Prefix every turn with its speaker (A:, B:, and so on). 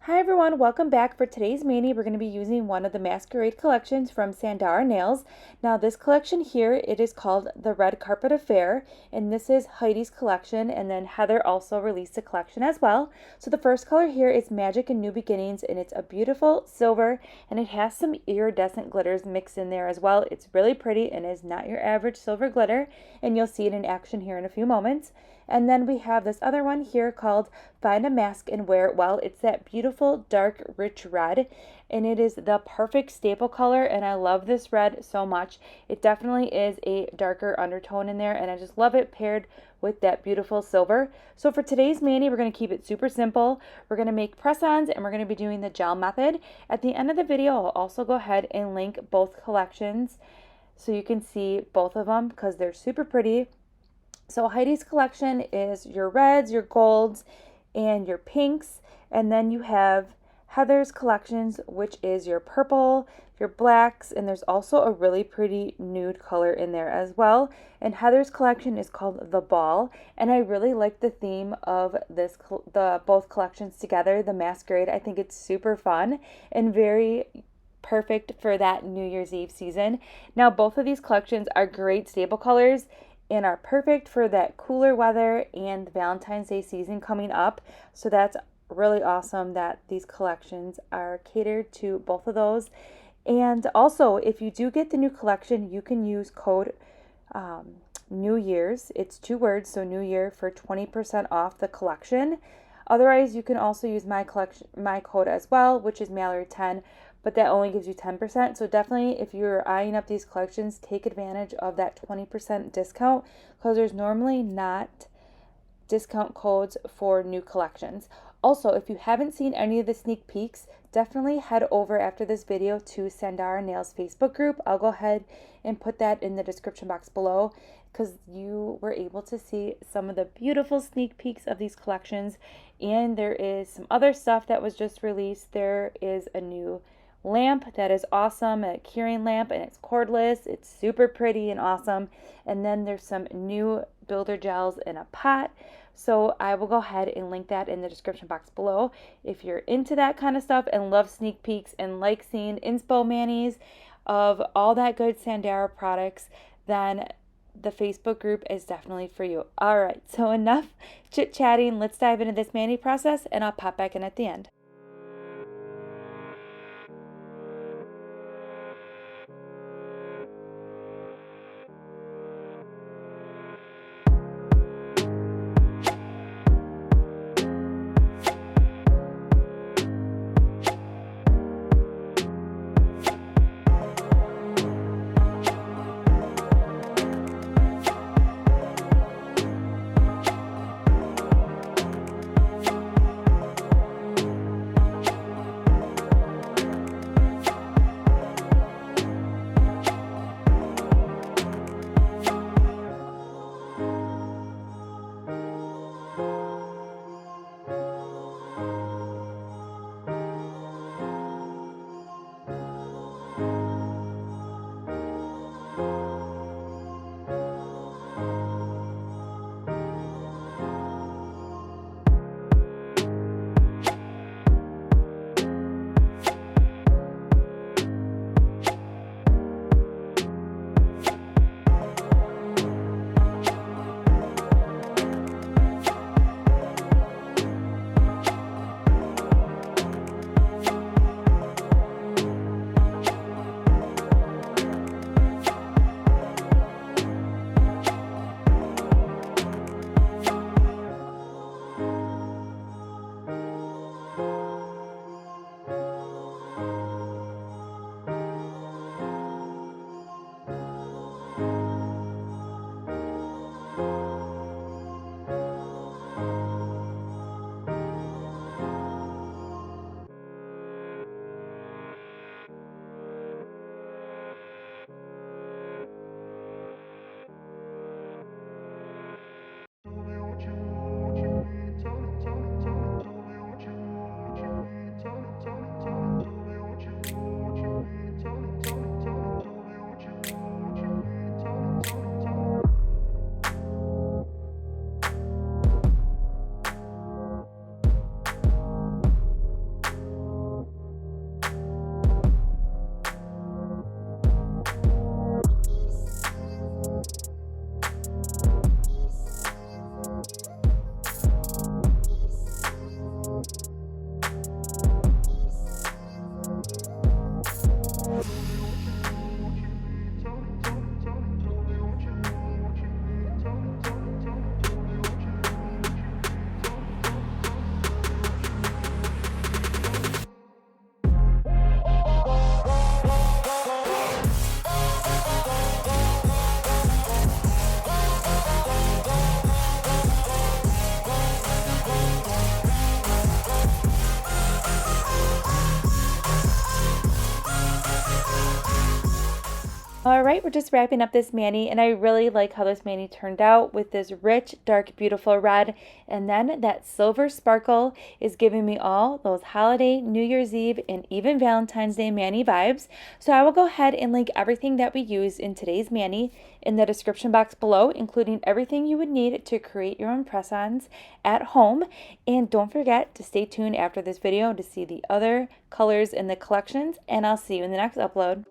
A: Hi everyone, welcome back. For today's mani, we're going to be using one of the Masquerade collections from Sundara Nails. Now this collection here, it is called the Red Carpet Affair, and this is Heidi's collection, and then Heather also released a collection as well. So the first color here is Magic and New Beginnings, and it's a beautiful silver, and it has some iridescent glitters mixed in there as well. It's really pretty and is not your average silver glitter, and you'll see it in action here in a few moments. And then we have this other one here called Find a Mask and Wear It Well. It's that beautiful, dark, rich red, and it is the perfect staple color, and I love this red so much. It definitely is a darker undertone in there, and I just love it paired with that beautiful silver. So for today's mani, we're going to keep it super simple. We're going to make press-ons, and we're going to be doing the gel method. At the end of the video, I'll also go ahead and link both collections so you can see both of them because they're super pretty. So Heidi's collection is your reds, your golds, and your pinks. And then you have Heather's collections, which is your purple, your blacks, and there's also a really pretty nude color in there as well. And Heather's collection is called The Ball. And I really like the theme of both collections together, the Masquerade. I think it's super fun and very perfect for that New Year's Eve season. Now, both of these collections are great staple colors and are perfect for that cooler weather and Valentine's Day season coming up. So that's really awesome that these collections are catered to both of those. And also, if you do get the new collection, you can use code New Year's. It's 2 words, so New Year, for 20% off the collection. Otherwise, you can also use my code as well, which is Mallory10, but that only gives you 10%. So definitely, if you're eyeing up these collections, take advantage of that 20% discount because there's normally not discount codes for new collections. Also, if you haven't seen any of the sneak peeks, definitely head over after this video to Sundara Nails Facebook group. I'll go ahead and put that in the description box below because you were able to see some of the beautiful sneak peeks of these collections. And there is some other stuff that was just released. There is a new lamp that is awesome, a keyring lamp, and it's cordless. It's super pretty and awesome. And then there's some new builder gels in a pot. So I will go ahead and link that in the description box below. If you're into that kind of stuff and love sneak peeks and like seeing inspo manis of all that good Sundara products, then the Facebook group is definitely for you. All right, so enough chit-chatting. Let's dive into this mani process, and I'll pop back in at the end. All right, we're just wrapping up this mani, and I really like how this mani turned out with this rich, dark, beautiful red, and then that silver sparkle is giving me all those holiday, New Year's Eve, and even Valentine's Day mani vibes. So I will go ahead and link everything that we used in today's mani in the description box below, including everything you would need to create your own press-ons at home. And don't forget to stay tuned after this video to see the other colors in the collections, and I'll see you in the next upload.